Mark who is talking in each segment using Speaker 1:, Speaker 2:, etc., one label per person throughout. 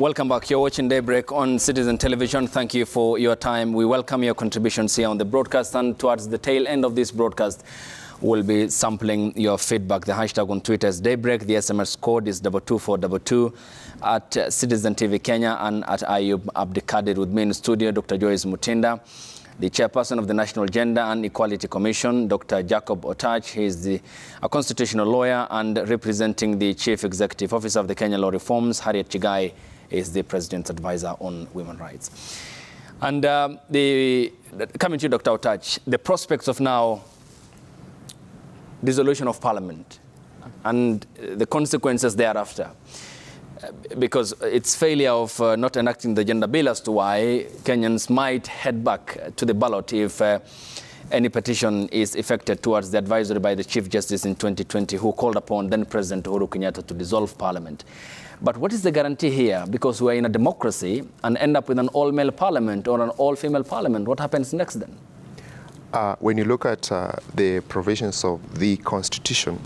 Speaker 1: Welcome back. You're watching Daybreak on Citizen Television. Thank you for your time. We welcome your contributions here on the broadcast, and towards the tail end of this broadcast, we'll be sampling your feedback. The hashtag on Twitter is Daybreak. The SMS code is 22422 at Citizen TV Kenya and at Ayub Abdikadir. With me in the studio, Dr. Joyce Mutinda, the chairperson of the National Gender and Equality Commission, Dr. Jacob Otach. He is a constitutional lawyer and representing the Chief Executive Officer of the Kenya Law Reforms. Harriet Chigai is the President's advisor on women's rights. And coming to you, Dr. Otach, the prospects of now dissolution of Parliament and the consequences thereafter, because it's failure of not enacting the gender bill as to why Kenyans might head back to the ballot if any petition is effected towards the advisory by the Chief Justice in 2020, who called upon then President Uhuru Kenyatta to dissolve Parliament. But what is the guarantee here? Because we're in a democracy and end up with an all-male parliament or an all-female parliament. What happens next then?
Speaker 2: When you look at the provisions of the Constitution,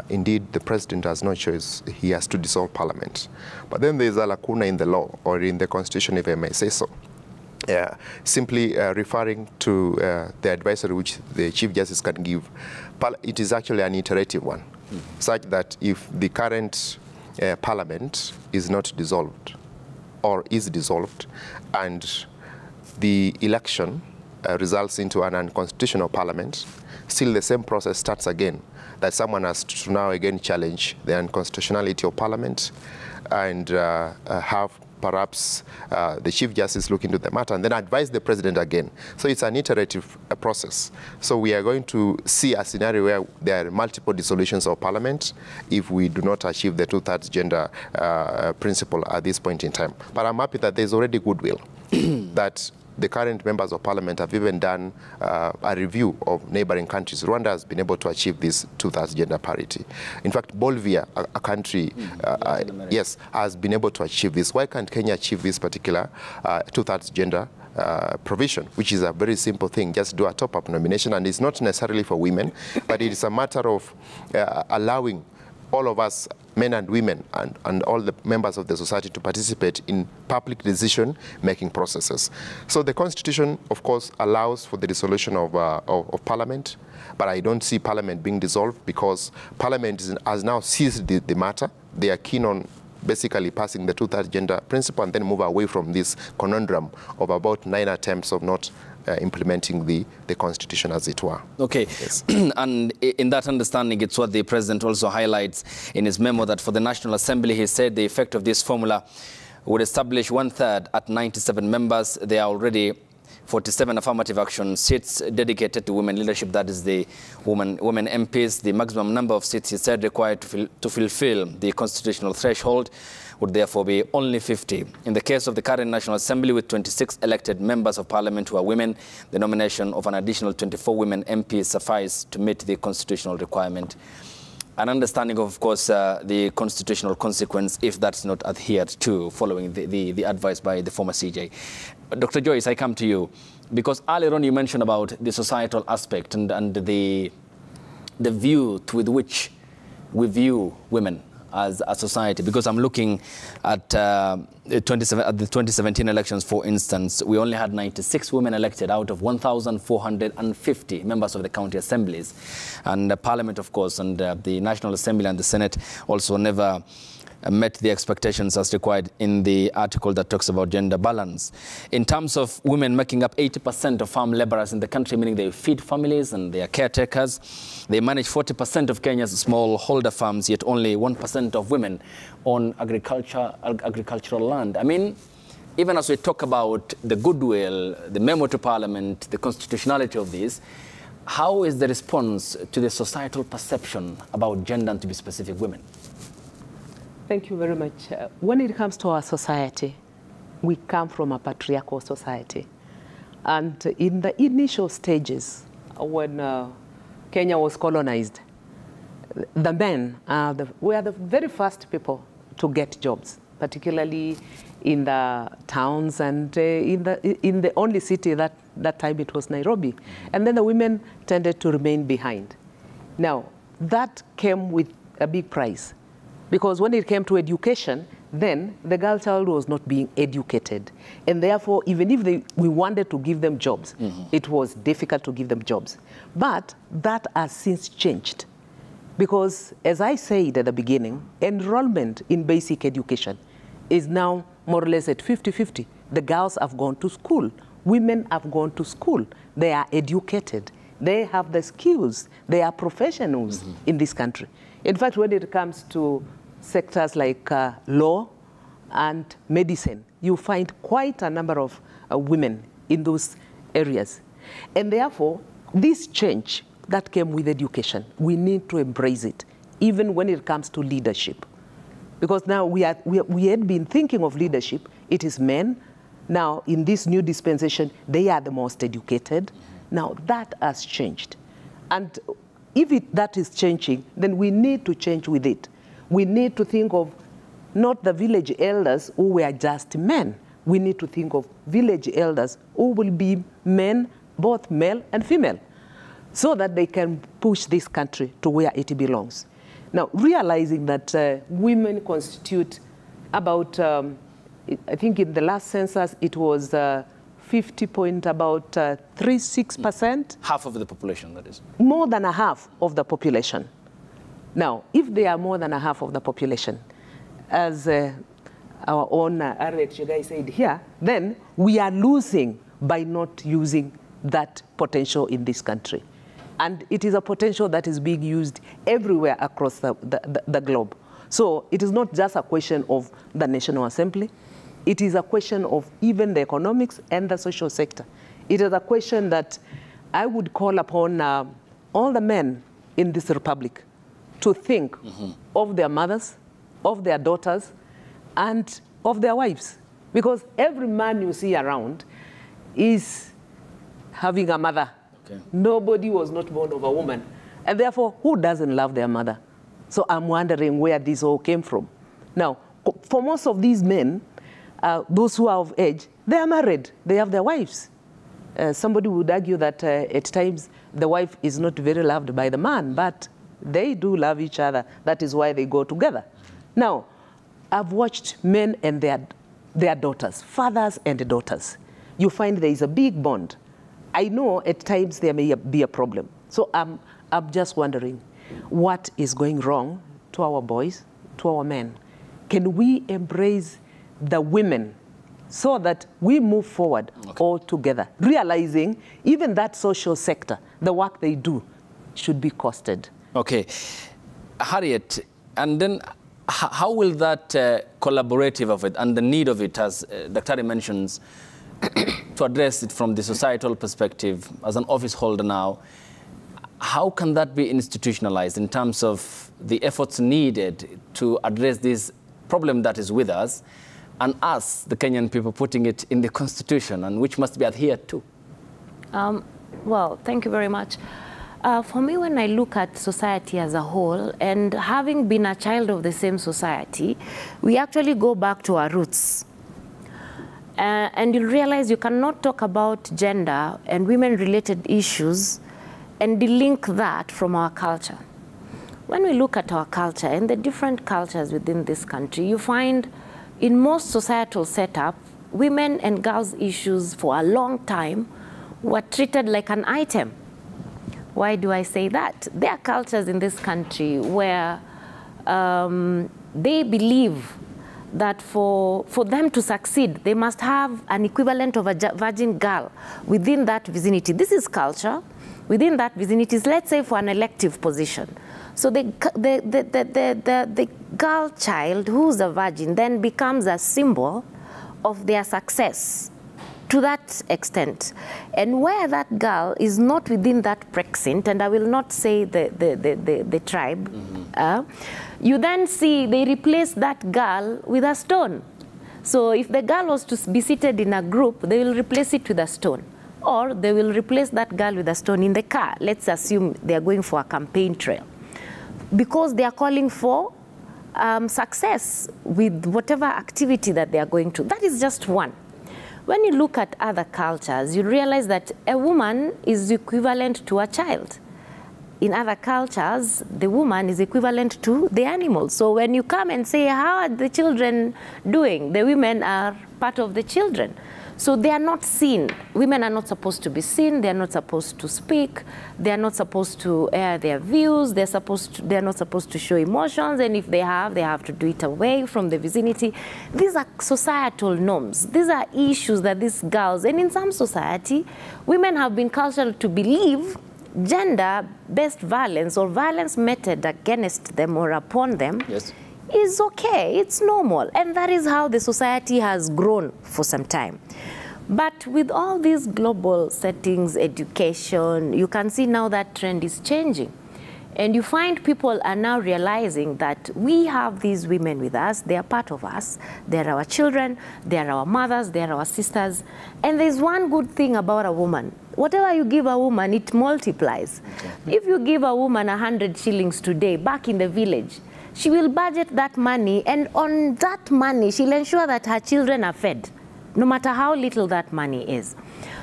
Speaker 2: indeed, the president has no choice. He has to dissolve Parliament. But then there's a lacuna in the law, or in the Constitution, if I may say so. Simply referring to the advisory which the Chief Justice can give, it is actually an iterative one, such that if the current Parliament is not dissolved, or is dissolved, and the election results into an unconstitutional Parliament, still the same process starts again, that someone has to now again challenge the unconstitutionality of Parliament and have perhaps the Chief Justice look into the matter and then advise the President again. So it's an iterative process. So we are going to see a scenario where there are multiple dissolutions of Parliament if we do not achieve the two-thirds gender principle at this point in time. But I'm happy that there's already goodwill that the current members of Parliament have even done a review of neighboring countries. Rwanda has been able to achieve this two-thirds gender parity. In fact, Bolivia, a country, yes, has been able to achieve this. Why can't Kenya achieve this particular two-thirds gender provision, which is a very simple thing? Just do a top-up nomination, and it's not necessarily for women, but it is a matter of allowing all of us, men and women, and all the members of the society to participate in public decision-making processes. So the Constitution, of course, allows for the dissolution of Parliament, but I don't see Parliament being dissolved because Parliament has now seized the matter. They are keen on basically passing the two-thirds gender principle and then move away from this conundrum of about 9 attempts of not implementing the Constitution, as it were. Okay. Yes.
Speaker 1: And in that understanding, it's what the President also highlights in his memo, that for the National Assembly, he said the effect of this formula would establish 1/3 at 97 members. There are already 47 affirmative action seats dedicated to women leadership. That is the women MPs. The maximum number of seats, he said, required to fulfill the constitutional threshold would therefore be only 50. In the case of the current National Assembly, with 26 elected members of Parliament who are women, the nomination of an additional 24 women MPs suffice to meet the constitutional requirement. An understanding of course, the constitutional consequence if that's not adhered to, following the advice by the former CJ. Dr. Joyce, I come to you, because earlier on you mentioned about the societal aspect and the view with which we view women as a society, because I'm looking at the 2017 elections, for instance. We only had 96 women elected out of 1,450 members of the county assemblies. And the Parliament, of course, and the National Assembly and the Senate also never met the expectations as required in the article that talks about gender balance. In terms of women making up 80% of farm laborers in the country, meaning they feed families and they are caretakers. They manage 40% of Kenya's smallholder farms, yet only 1% of women own agricultural land. I mean, even as we talk about the goodwill, the memo to Parliament, the constitutionality of this, how is the response to the societal perception about gender and, to be specific, women?
Speaker 3: Thank you very much. When it comes to our society, we come from a patriarchal society. And in the initial stages, when Kenya was colonized, the men were the very first people to get jobs, particularly in the towns and in the only city that time it was Nairobi. And then the women tended to remain behind. Now, that came with a big price. Because when it came to education, then the girl child was not being educated. And therefore, even if we wanted to give them jobs, it was difficult to give them jobs. But that has since changed. Because, as I said at the beginning, enrollment in basic education is now more or less at 50-50. The girls have gone to school. Women have gone to school. They are educated. They have the skills. They are professionals in this country. In fact, when it comes to sectors like law and medicine, you find quite a number of women in those areas. And therefore, this change that came with education, we need to embrace it, even when it comes to leadership. Because now we had been thinking of leadership, it is men. Now, in this new dispensation, they are the most educated. Now, that has changed. And if that is changing, then we need to change with it. We need to think of not the village elders who were just men. We need to think of village elders who will be men, both male and female, so that they can push this country to where it belongs. Now, realizing that women constitute about, I think in the last census, it was 36%.
Speaker 1: Half of the population, that is.
Speaker 3: More than a half of the population. Now, if they are more than a half of the population, as our own Harriet Chegai said here, then we are losing by not using that potential in this country. And it is a potential that is being used everywhere across the globe. So it is not just a question of the National Assembly. It is a question of even the economics and the social sector. It is a question that I would call upon all the men in this republic to think of their mothers, of their daughters, and of their wives. Because every man you see around is having a mother. Okay. Nobody was not born of a woman. And therefore, who doesn't love their mother? So I'm wondering where this all came from. Now, for most of these men, those who are of age, they are married. They have their wives. Somebody would argue that at times the wife is not very loved by the man, but they do love each other. That is why they go together. Now, I've watched men and their daughters, fathers and daughters. You find there is a big bond. I know at times there may be a problem. So I'm just wondering, what is going wrong to our boys, to our men? Can we embrace the women so that we move forward all together, realizing even that social sector, the work they do, should be costed? Okay.
Speaker 1: Harriet, and then how will that collaborative of it and the need of it, as Dr. mentions, to address it from the societal perspective, as an office holder now, how can that be institutionalized in terms of the efforts needed to address this problem that is with us, and us, the Kenyan people, putting it in the Constitution, and which must be adhered to?
Speaker 4: Well, thank you very much. For me, when I look at society as a whole, and having been a child of the same society, we actually go back to our roots. And you'll realize you cannot talk about gender and women-related issues and delink that from our culture. When we look at our culture and the different cultures within this country, you find in most societal setup, women and girls' issues for a long time were treated like an item. Why do I say that? There are cultures in this country where they believe that for them to succeed, they must have an equivalent of a virgin girl within that vicinity. This is culture. Within that vicinity, let's say for an elective position. So the girl child who's a virgin then becomes a symbol of their success to that extent. And where that girl is not within that precinct, and I will not say the tribe, you then see they replace that girl with a stone. So if the girl was to be seated in a group, they will replace it with a stone. Or they will replace that girl with a stone in the car. Let's assume they are going for a campaign trail. Because they are calling for success with whatever activity that they are going to. That is just one. When you look at other cultures, you realize that a woman is equivalent to a child. in other cultures, the woman is equivalent to the animal. So when you come and say, how are the children doing? The women are part of the children. So they are not seen. Women are not supposed to be seen. They are not supposed to speak. They are not supposed to air their views. They are not supposed to show emotions. And if they have to do it away from the vicinity. These are societal norms. These are issues that these girls, and in some society, women have been cultured to believe gender-based violence or violence meted against them or upon them is okay, it's normal. And that is how the society has grown for some time. But with all these global settings, education, you can see now that trend is changing. And you find people are now realizing that we have these women with us, they are part of us, they're our children, they're our mothers, they're our sisters. And there's one good thing about a woman. Whatever you give a woman, it multiplies. Okay. If you give a woman 100 shillings today back in the village, she will budget that money, and on that money, she'll ensure that her children are fed, no matter how little that money is.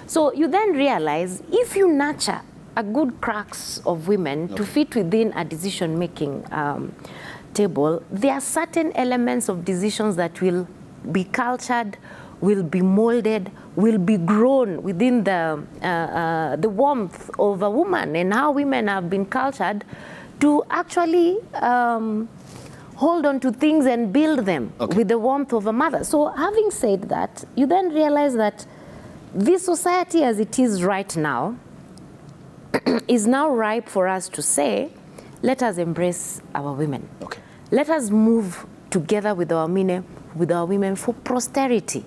Speaker 4: So you then realize, if you nurture a good crux of women to fit within a decision-making table, there are certain elements of decisions that will be cultured, will be molded, will be grown within the warmth of a woman, and how women have been cultured to actually hold on to things and build them with the warmth of a mother. So having said that, you then realize that this society as it is right now is now ripe for us to say, let us embrace our women. Okay. Let us move together with our women for posterity.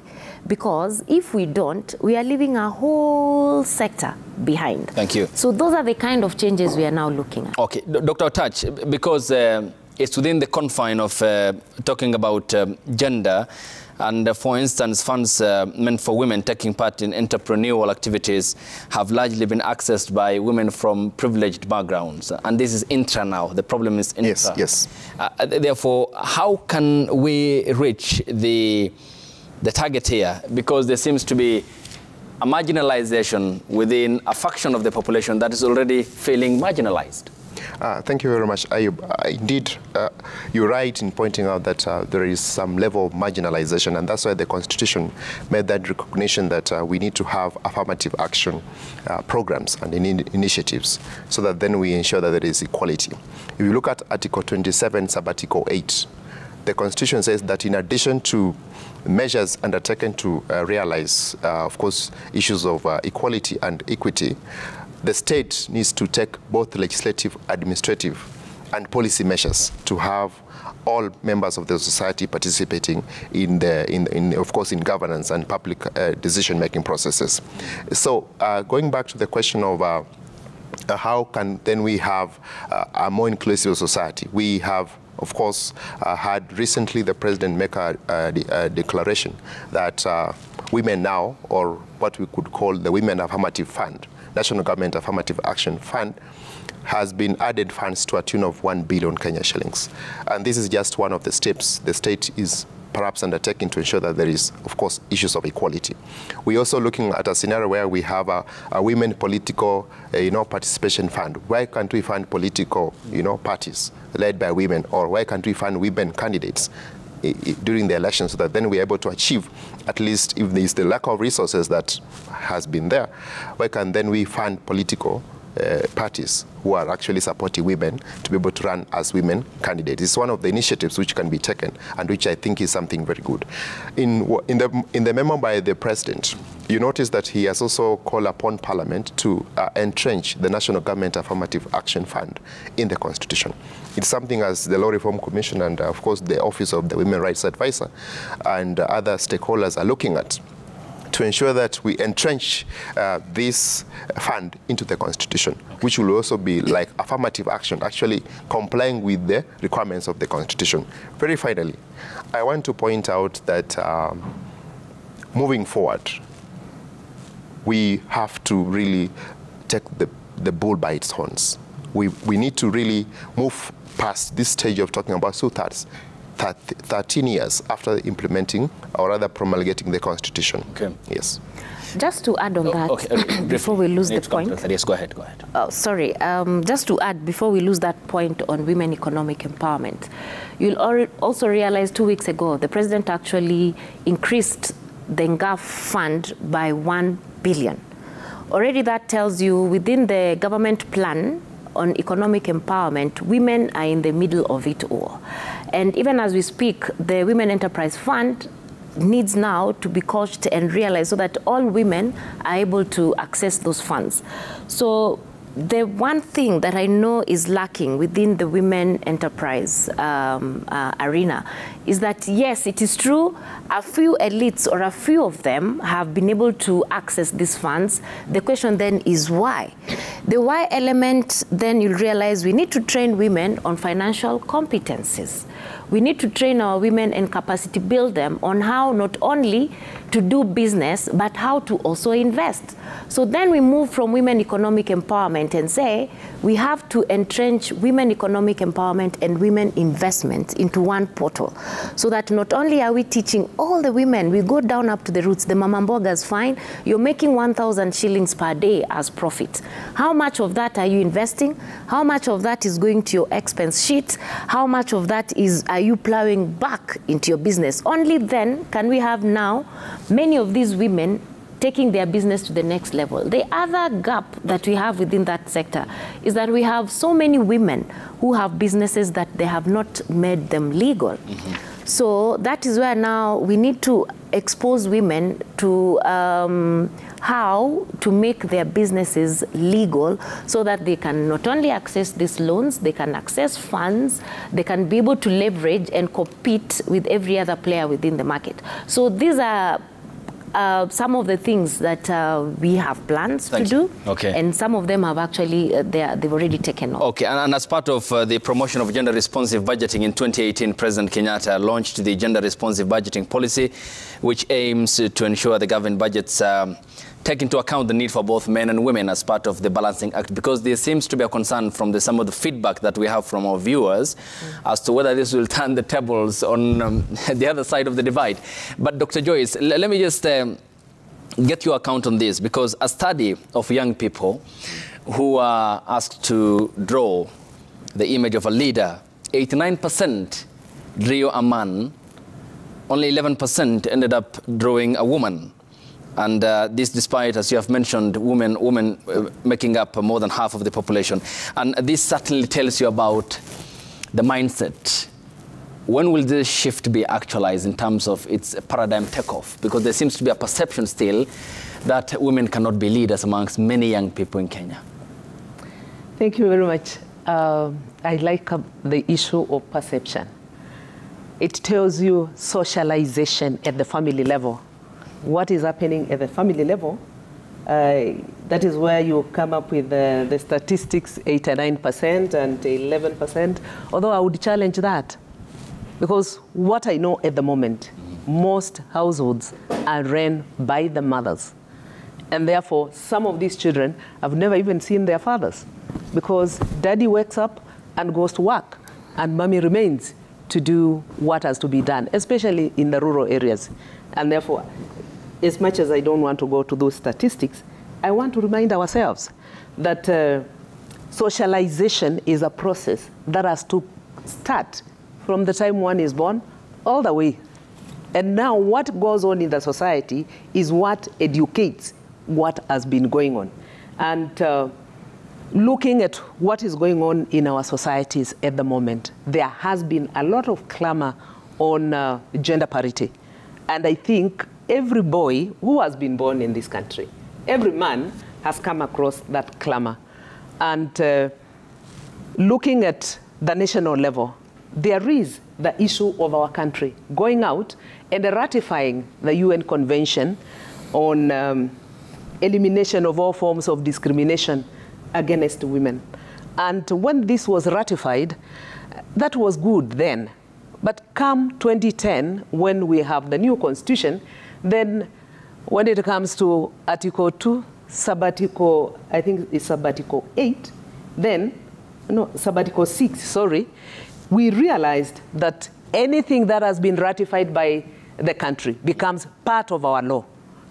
Speaker 4: Because if we don't, we are leaving a whole sector behind.
Speaker 1: Thank you.
Speaker 4: So those are the kind of changes we are now looking at.
Speaker 1: Okay, Dr. Otach, because it's within the confine of talking about gender, and for instance, funds meant for women taking part in entrepreneurial activities have largely been accessed by women from privileged backgrounds. And this is intra now. The problem is intra.
Speaker 2: Yes.
Speaker 1: Therefore, how can we reach the target here? Because there seems to be a marginalization within a faction of the population that is already feeling marginalized.
Speaker 2: Thank you very much, Ayub. Indeed, you're right in pointing out that there is some level of marginalization, and that's why the Constitution made that recognition that we need to have affirmative action programs and initiatives, so that then we ensure that there is equality. If you look at Article 27, Subarticle 8, the Constitution says that in addition to measures undertaken to realize, of course, issues of equality and equity, the state needs to take both legislative, administrative, and policy measures to have all members of the society participating of course, in governance and public decision-making processes. So, going back to the question of how can then we have a more inclusive society, we have, of course, had recently the president make a declaration that women now, or what we could call the Women Affirmative Fund, National Government Affirmative Action Fund, has been added funds to a tune of 1 billion Kenya shillings. And this is just one of the steps the state is perhaps undertaking to ensure that there is, of course, issues of equality. We're also looking at a scenario where we have a women political, participation fund. Why can't we fund political, parties led by women, or why can't we fund women candidates during the election, so that then we're able to achieve, at least if there's the lack of resources that has been there, why can then we fund political parties who are actually supporting women to be able to run as women candidates? It's one of the initiatives which can be taken, and which I think is something very good. In the memo by the president, you notice that he has also called upon Parliament to entrench the National Government Affirmative Action Fund in the Constitution. It's something as the Law Reform Commission and, of course, the Office of the Women Rights Advisor and other stakeholders are looking at, to ensure that we entrench this fund into the Constitution, which will also be like affirmative action, actually complying with the requirements of the Constitution. Very finally, I want to point out that moving forward, we have to really take the bull by its horns. We need to really move past this stage of talking about 13 years after implementing, or rather promulgating, the Constitution.
Speaker 1: Okay.
Speaker 2: Yes.
Speaker 4: Just to add on that,
Speaker 1: okay,
Speaker 4: before we lose the point.
Speaker 1: Yes, go ahead.
Speaker 4: Sorry, just to add, before we lose that point on women economic empowerment, you'll also realize 2 weeks ago, the president actually increased the NGAF fund by 1 billion. Already that tells you within the government plan on economic empowerment, women are in the middle of it all. And even as we speak, the Women Enterprise Fund needs now to be coached and realized so that all women are able to access those funds. So the one thing that I know is lacking within the women enterprise arena is that, yes, it is true, a few elites or a few of them have been able to access these funds. The question then is why? The why element, then you'll realize we need to train women on financial competencies. We need to train our women and capacity build them on how not only to do business, but how to also invest. So then we move from women economic empowerment and say we have to entrench women economic empowerment and women investment into one portal. So that not only are we teaching all the women, we go down up to the roots, the mama mbogas, fine, you're making 1,000 shillings per day as profit. How much of that are you investing? How much of that is going to your expense sheet? How much of that are you plowing back into your business? Only then can we have now many of these women taking their business to the next level. The other gap that we have within that sector is that we have so many women who have businesses that they have not made them legal. Mm-hmm. So that is where now we need to expose women to how to make their businesses legal so that they can not only access these loans, they can access funds, they can be able to leverage and compete with every other player within the market. So these are some of the things that we have plans to do, and some of them have actually, they've already taken off. Okay,
Speaker 1: and as part of the promotion of gender-responsive budgeting in 2018, President Kenyatta launched the gender-responsive budgeting policy, which aims to ensure the government budgets take into account the need for both men and women as part of the balancing act, because there seems to be a concern from some of the feedback that we have from our viewers as to whether this will turn the tables on the other side of the divide. But Dr. Joyce, let me just get your account on this, because a study of young people who are asked to draw the image of a leader, 89% drew a man, only 11% ended up drawing a woman. And this despite, as you have mentioned, women making up more than half of the population. And this certainly tells you about the mindset. When will this shift be actualized in terms of its paradigm takeoff? Because there seems to be a perception still that women cannot be leaders amongst many young people in Kenya.
Speaker 3: Thank you very much. I like the issue of perception. It tells you socialization at the family level. What is happening at the family level, that is where you come up with the statistics, 89% and 11%, although I would challenge that. Because what I know at the moment, most households are run by the mothers. And therefore, some of these children have never even seen their fathers, because daddy wakes up and goes to work, and mommy remains to do what has to be done, especially in the rural areas. And therefore, as much as I don't want to go to those statistics, I want to remind ourselves that socialization is a process that has to start from the time one is born all the way. And now what goes on in the society is what educates what has been going on. And looking at what is going on in our societies at the moment, there has been a lot of clamor on gender parity. And I think every boy who has been born in this country, every man has come across that clamor. And looking at the national level, there is the issue of our country going out and ratifying the UN Convention on elimination of all forms of discrimination against women. And when this was ratified, that was good then. But come 2010, when we have the new constitution, then when it comes to Article 2, sabbatical, I think it's sabbatical 8, then, no, sabbatical 6, sorry, we realized that anything that has been ratified by the country becomes part of our law.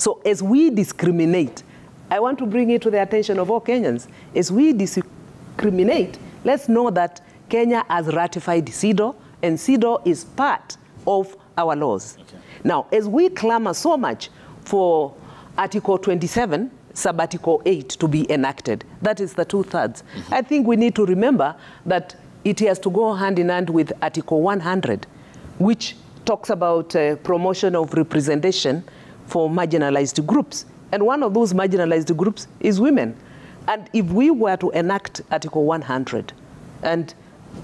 Speaker 3: So as we discriminate, I want to bring it to the attention of all Kenyans. As we discriminate, let's know that Kenya has ratified CEDAW, and CEDAW is part of our laws. Okay. Now, as we clamor so much for Article 27, Sub-Article 8 to be enacted, that is the 2/3. I think we need to remember that it has to go hand in hand with Article 100, which talks about promotion of representation for marginalized groups. And one of those marginalized groups is women. And if we were to enact Article 100 and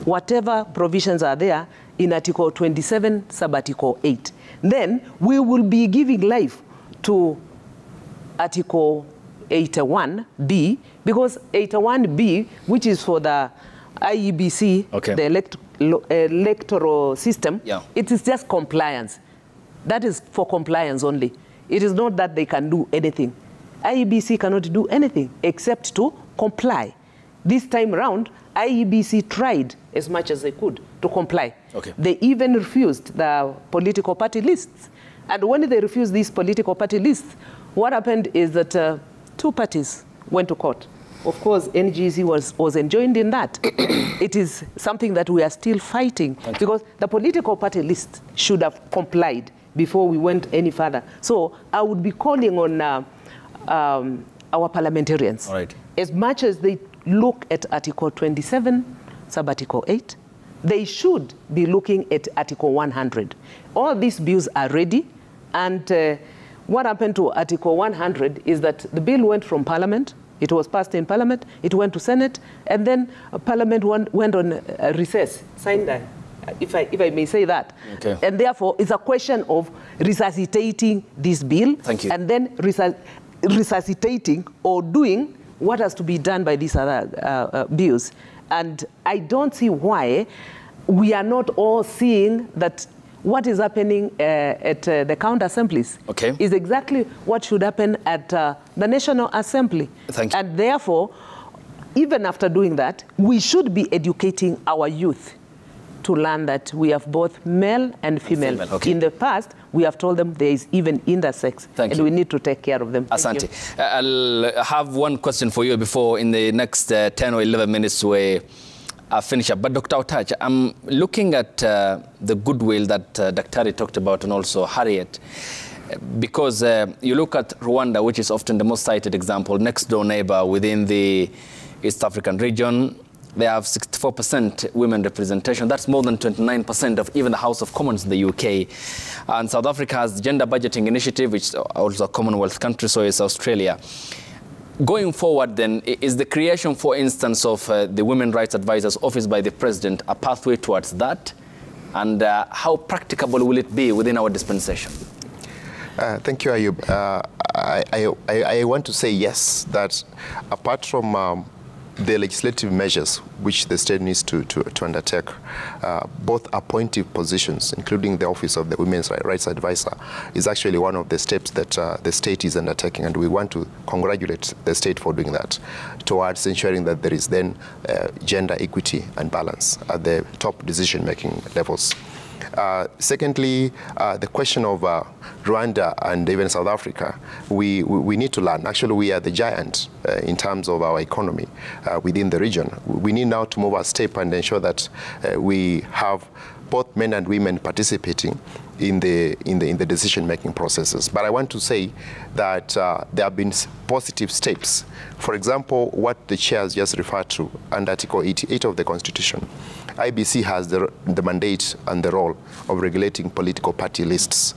Speaker 3: whatever provisions are there in Article 27, Sub-Article 8, then we will be giving life to Article 81B, because 81B, which is for the IEBC, okay, the electoral system, yeah, it is just compliance. That is for compliance only. It is not that they can do anything. IEBC cannot do anything except to comply. This time around, IEBC tried as much as they could to comply. Okay. They even refused the political party lists. And when they refused these political party lists, what happened is that 2 parties went to court. Of course, NGC was enjoined in that. It is something that we are still fighting, because the political party list should have complied before we went any further. So I would be calling on our parliamentarians, all right, as much as they look at Article 27, Sub-Article 8, they should be looking at Article 100. All these bills are ready, and what happened to Article 100 is that the bill went from Parliament, it was passed in Parliament, it went to Senate, and then Parliament went on recess, signed that, if I may say that. Okay. And therefore, it's a question of resuscitating this bill, and then resuscitating or doing what has to be done by these other bills. And I don't see why we are not all seeing that what is happening at the county assemblies, okay, is exactly what should happen at the National Assembly. Thank you. And therefore, even after doing that, we should be educating our youth to learn that we have both male and female. Okay. In the past, we have told them there is even intersex, and we need to take care of them.
Speaker 1: Asante. I'll have one question for you before in the next 10 or 11 minutes we finish up. But Dr. Otach, I'm looking at the goodwill that Daktari talked about, and also Harriet, because you look at Rwanda, which is often the most cited example, next door neighbor within the East African region. They have 64% women representation. That's more than 29% of even the House of Commons in the UK. And South Africa has the Gender Budgeting Initiative, which is also a Commonwealth country, so is Australia. Going forward then, is the creation, for instance, of the Women Rights Advisors Office by the President a pathway towards that? And how practicable will it be within our dispensation?
Speaker 2: Thank you, Ayub. I want to say yes, that apart from the legislative measures which the state needs to undertake, both appointive positions, including the Office of the Women's Rights Advisor, is actually one of the steps that the state is undertaking, and we want to congratulate the state for doing that, towards ensuring that there is then gender equity and balance at the top decision-making levels. Secondly, the question of Rwanda and even South Africa, we need to learn. Actually, we are the giant in terms of our economy within the region. We need now to move a step and ensure that we have both men and women participating in the decision-making processes. But I want to say that there have been positive steps. For example, what the chair has just referred to under Article 88 of the Constitution, IBC has the mandate and the role of regulating political party lists.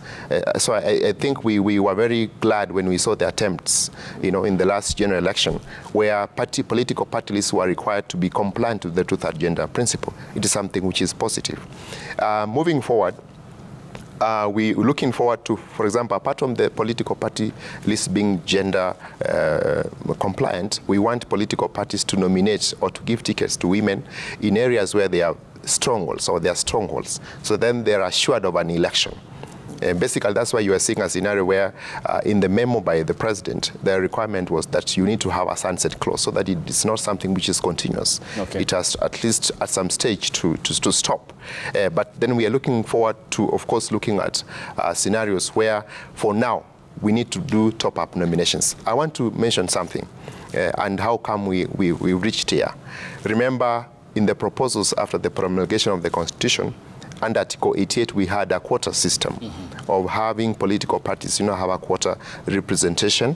Speaker 2: So I think we were very glad when we saw the attempts, in the last general election, where political party lists were required to be compliant with the two-thirds gender principle. It is something which is positive. Moving forward, we're looking forward to, for example, apart from the political party list being gender compliant, we want political parties to nominate or to give tickets to women in areas where they are strongholds, or they are strongholds. So then they're assured of an election. Basically, that's why you are seeing a scenario where in the memo by the president, the requirement was that you need to have a sunset clause so that it's not something which is continuous. Okay. It has at least at some stage to stop. But then we are looking forward to, of course, looking at scenarios where, for now, we need to do top-up nominations. I want to mention something, and how come we reached here. Remember, in the proposals after the promulgation of the Constitution, under Article 88, we had a quota system of having political parties, have a quota representation,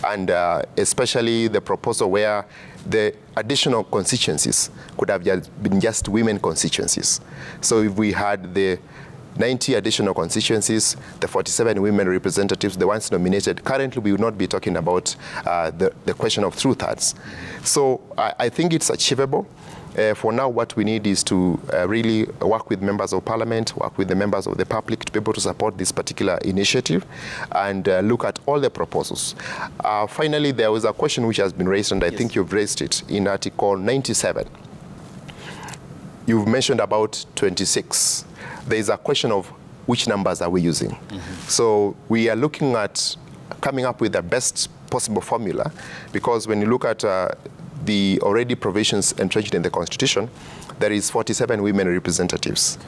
Speaker 2: and especially the proposal where the additional constituencies could have been just women constituencies. So if we had the 90 additional constituencies, the 47 women representatives, the ones nominated, currently we would not be talking about the question of 2/3. So I think it's achievable. For now, what we need is to really work with members of parliament, work with the members of the public to be able to support this particular initiative and look at all the proposals. Finally, there was a question which has been raised, and I think you've raised it in Article 97. You've mentioned about 26. There is a question of which numbers are we using. So we are looking at coming up with the best possible formula, because when you look at the already provisions entrenched in the Constitution, there is 47 women representatives.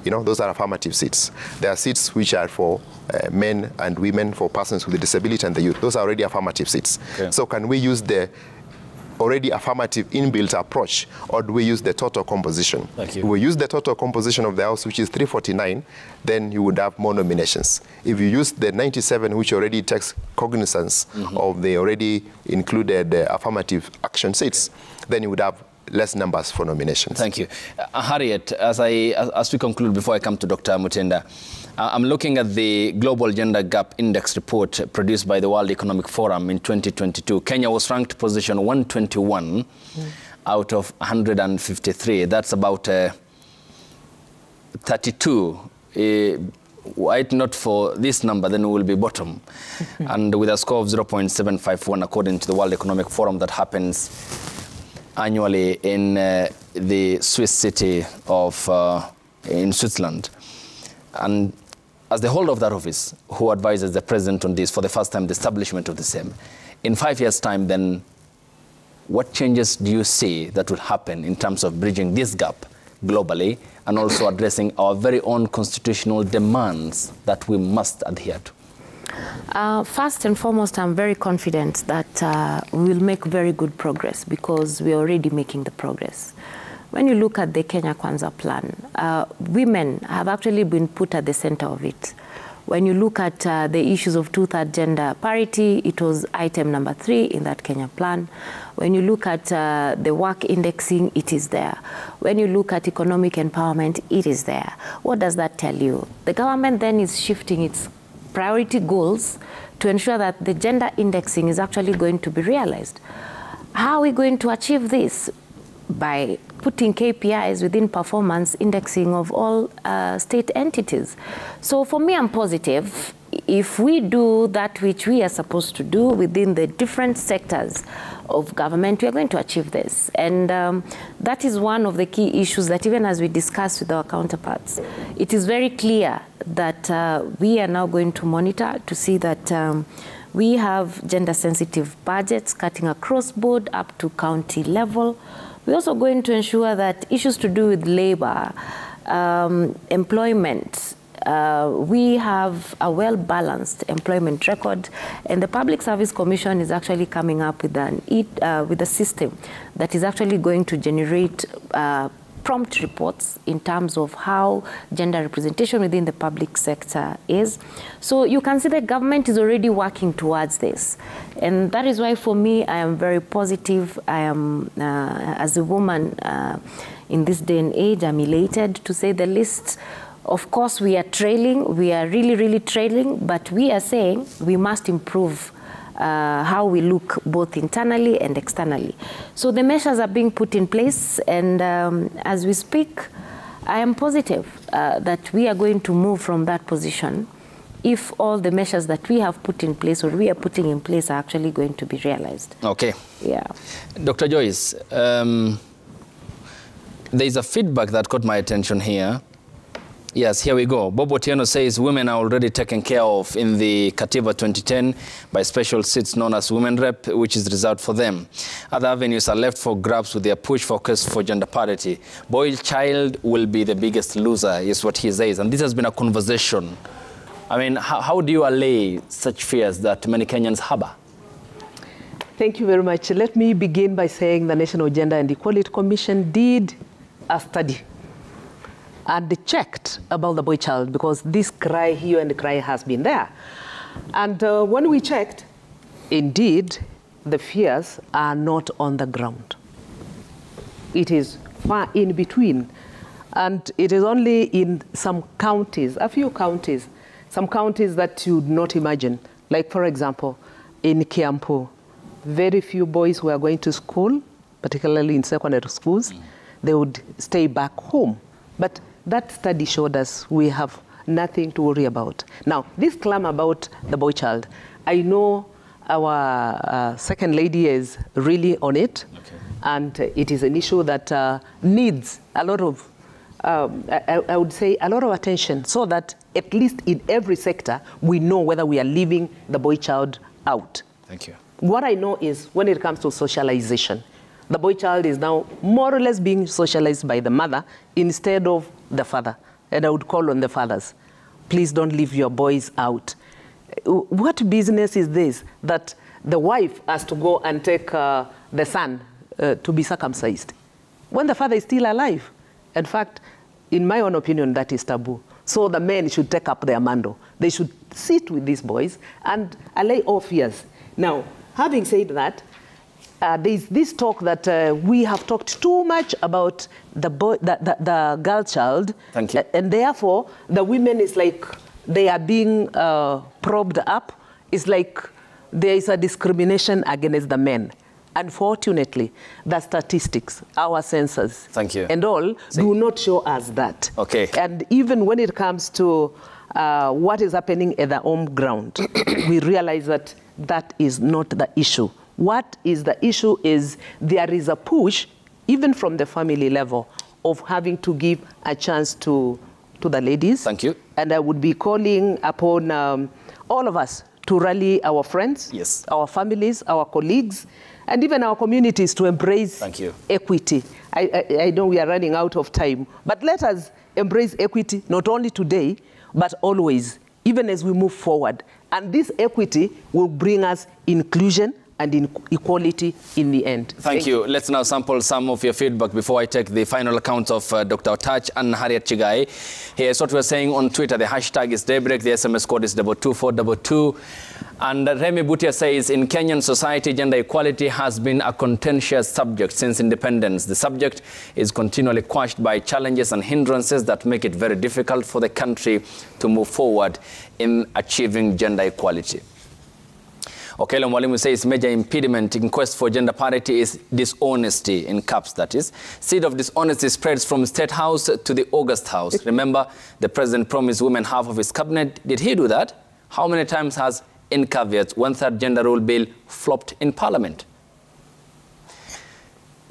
Speaker 2: Those are affirmative seats. There are seats which are for men and women, for persons with a disability and the youth. Those are already affirmative seats. Okay. So can we use the already affirmative inbuilt approach, or do we use the total composition?
Speaker 1: Thank you.
Speaker 2: If we use the total composition of the House, which is 349, then you would have more nominations. If you use the 97, which already takes cognizance of the already included affirmative action seats, then you would have less numbers for nominations.
Speaker 1: Thank you. Harriet, as we conclude, before I come to Dr. Mutenda, I'm looking at the Global Gender Gap Index report produced by the World Economic Forum in 2022. Kenya was ranked position 121 out of 153. That's about 32. Were it not for this number, then we will be bottom. And with a score of 0.751, according to the World Economic Forum, that happens annually in the Swiss city of in Switzerland. And as the holder of that office, who advises the president on this for the first time, the establishment of the same, in 5 years' time, then what changes do you see that will happen in terms of bridging this gap globally and also addressing our very own constitutional demands that we must adhere to?
Speaker 4: First and foremost, I'm very confident that we will make very good progress, because we're already making the progress. When you look at the Kenya Kwanza plan, women have actually been put at the center of it. When you look at the issues of 2/3 gender parity, it was item number 3 in that Kenya plan. When you look at the work indexing, it is there. When you look at economic empowerment, it is there. What does that tell you? The government then is shifting its priority goals to ensure that the gender indexing is actually going to be realized. How are we going to achieve this? By putting KPIs within performance indexing of all state entities. So for me, I'm positive. If we do that which we are supposed to do within the different sectors of government, we are going to achieve this. And that is one of the key issues that even as we discuss with our counterparts, it is very clear that we are now going to monitor to see that we have gender-sensitive budgets cutting across board up to county level. We're also going to ensure that issues to do with labor, employment, we have a well-balanced employment record, and the Public Service Commission is actually coming up with a system that is actually going to generate prompt reports in terms of how gender representation within the public sector is. So you can see the government is already working towards this. And that is why for me, I am very positive. I am, as a woman in this day and age, I'm elated to say the least. Of course, we are trailing. We are really, really trailing. But we are saying we must improve how we look both internally and externally. So the measures are being put in place, and as we speak, I am positive that we are going to move from that position if all the measures that we have put in place or we are putting in place are actually going to be realized.
Speaker 1: Okay.
Speaker 4: Yeah.
Speaker 1: Dr. Joyce, there is a feedback that caught my attention here. Yes, here we go. Bob Otieno says women are already taken care of in the Katiba 2010 by special seats known as Women Rep, which is reserved for them. Other avenues are left for grabs with their push focus for gender parity. Boy child will be the biggest loser, is what he says. And this has been a conversation I mean, how do you allay such fears that many Kenyans harbor?
Speaker 3: Thank you very much. Let me begin by saying the National Gender and Equality Commission did a study. And they checked about the boy child, because this cry, hue and cry has been there. And when we checked, indeed, the fears are not on the ground. It is far in between. And it is only in some counties, a few counties, some counties that you would not imagine. Like, for example, in Kiambu, very few boys who are going to school, particularly in secondary schools, they would stay back home. But that study showed us we have nothing to worry about. Now, this claim about the boy child, I know our second lady is really on it, and it is an issue that needs a lot of, I would say, a lot of attention, so that at least in every sector, we know whether we are leaving the boy child out.
Speaker 1: Thank you.
Speaker 3: What I know is when it comes to socialization, the boy child is now more or less being socialized by the mother instead of the father. And I would call on the fathers, please don't leave your boys out. What business is this that the wife has to go and take the son to be circumcised when the father is still alive? In fact, in my own opinion, that is taboo. So the men should take up their mantle. They should sit with these boys and allay all fears. Now, having said that, there's this talk that we have talked too much about the girl child.
Speaker 1: Thank you.
Speaker 3: And therefore, the women is like they are being probed up. It's like there is a discrimination against the men. Unfortunately, the statistics, our census,
Speaker 1: Thank you.
Speaker 3: and all do not show us that.
Speaker 1: Okay.
Speaker 3: And even when it comes to what is happening at the home ground, we realize that that is not the issue. What is the issue is there is a push, even from the family level, of having to give a chance to the ladies.
Speaker 1: Thank you.
Speaker 3: And I would be calling upon all of us to rally our friends,
Speaker 1: yes,
Speaker 3: our families, our colleagues, and even our communities to embrace
Speaker 1: Thank you.
Speaker 3: equity. I know we are running out of time, but let us embrace equity, not only today, but always, even as we move forward. And this equity will bring us inclusion and equality in the end.
Speaker 1: Thank you. Let's now sample some of your feedback before I take the final account of Dr. Otach and Harriet Chigai. Here's what we're saying on Twitter. The hashtag is Daybreak. The SMS code is 22422. And Remy Butia says, in Kenyan society, gender equality has been a contentious subject since independence. The subject is continually quashed by challenges and hindrances that make it very difficult for the country to move forward in achieving gender equality. Okelo Mwalimu says major impediment in quest for gender parity is dishonesty, in caps that is. Seed of dishonesty spreads from State House to the August House. Remember, the president promised women half of his cabinet. Did he do that? How many times has, in caveats, one-third gender rule bill flopped in parliament?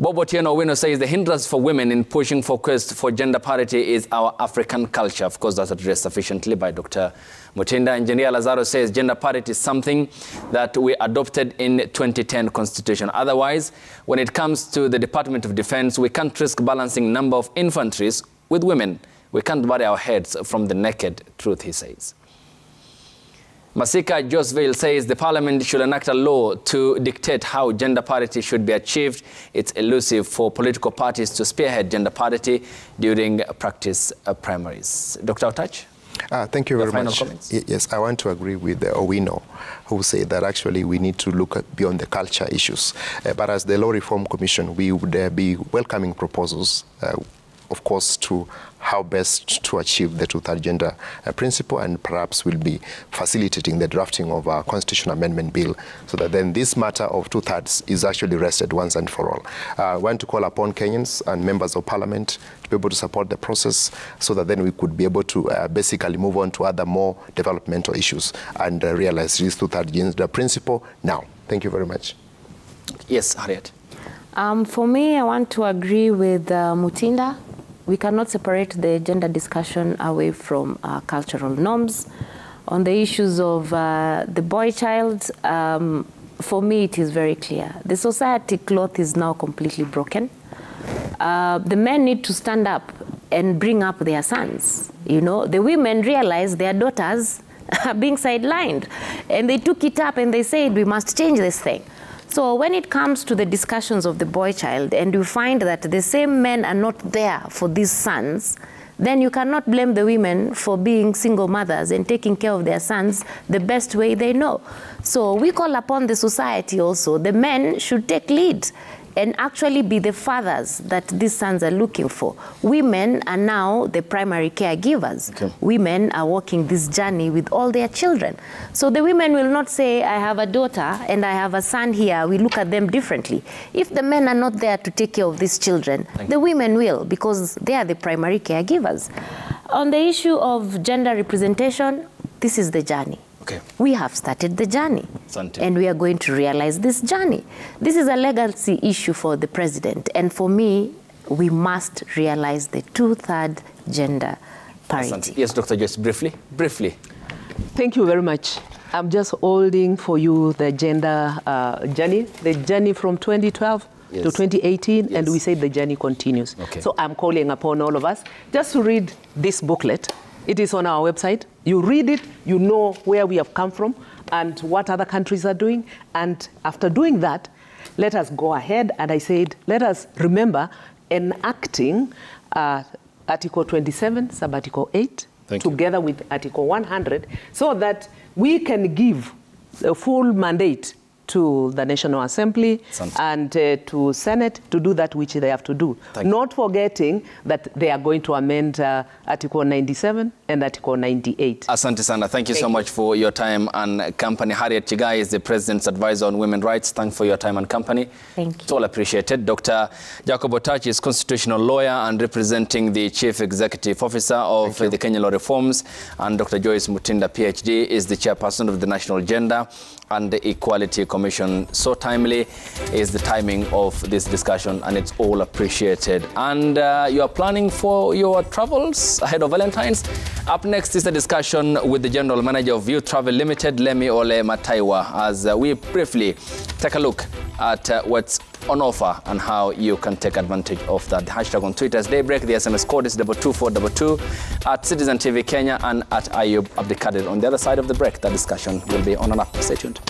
Speaker 1: Bobo Tieno Wino says the hindrance for women in pushing for quest for gender parity is our African culture. Of course, that's addressed sufficiently by Dr. Mutinda. Engineer Lazaro says gender parity is something that we adopted in 2010 Constitution. Otherwise, when it comes to the Department of Defense, we can't risk balancing number of infantries with women. We can't bury our heads from the naked truth, he says. Masika Josville says the parliament should enact a law to dictate how gender parity should be achieved. It's elusive for political parties to spearhead gender parity during practice primaries. Dr. Otach?
Speaker 2: Thank you very much. Yes, I want to agree with Owino, who said that actually we need to look at beyond the culture issues. But as the Law Reform Commission, we would be welcoming proposals, of course, to how best to achieve the two-third gender principle, and perhaps we'll be facilitating the drafting of a constitutional amendment bill so that then this matter of two-thirds is actually rested once and for all. I want to call upon Kenyans and members of parliament to be able to support the process so that then we could be able to basically move on to other more developmental issues and realize this two-third gender principle now. Thank you very much.
Speaker 1: Yes, Harriet.
Speaker 4: For me, I want to agree with Mutinda. We cannot separate the gender discussion away from cultural norms. On the issues of the boy child, for me it is very clear. The society cloth is now completely broken. The men need to stand up and bring up their sons. You know, the women realize their daughters, are being sidelined. And they took it up and they said, we must change this thing. So when it comes to the discussions of the boy child, and you find that the same men are not there for these sons, then you cannot blame the women for being single mothers and taking care of their sons the best way they know. So we call upon the society also, the men should take lead and actually be the fathers that these sons are looking for. Women are now the primary caregivers. Okay. Women are walking this journey with all their children. So the women will not say, I have a daughter and I have a son here. We look at them differently. If the men are not there to take care of these children, the women will, because they are the primary caregivers. On the issue of gender representation, this is the journey. Okay. We have started the journey, and we are going to realize this journey. This is a legacy issue for the president, and for me, we must realize the 2/3 gender parity.
Speaker 1: Yes, Dr. Joyce, briefly.
Speaker 3: Thank you very much. I'm just holding for you the gender journey, the journey from 2012 to 2018, and we say the journey continues. Okay. So I'm calling upon all of us just to read this booklet. It is on our website. You read it, you know where we have come from and what other countries are doing. And after doing that, let us go ahead. And I said, let us remember enacting Article 27, Sub-Article 8, together with Article 100, so that we can give a full mandate to the National Assembly and to Senate to do that which they have to do. Not forgetting that they are going to amend Article 97 and Article 98.
Speaker 1: Asante sana. Thank you so much for your time and company. Harriet Chigai is the President's Advisor on Women's Rights. Thanks for your time and company.
Speaker 4: Thank you.
Speaker 1: It's all appreciated. Dr. Jacob Otachi is constitutional lawyer and representing the Chief Executive Officer of the Kenya Law Reforms. And Dr. Joyce Mutinda, PhD, is the Chairperson of the National Gender and the Equality Commission. So timely is the timing of this discussion, and it's all appreciated. And you are planning for your travels ahead of Valentine's. Up next is a discussion with the General Manager of Youth Travel Limited, Lemi Ole Mataiwa, as we briefly take a look at what's on offer and how you can take advantage of that. The hashtag on Twitter is Daybreak. The SMS code is 22422 at Citizen TV Kenya and at Ayub Abdikadir. On the other side of the break, that discussion will be on and up. Stay tuned.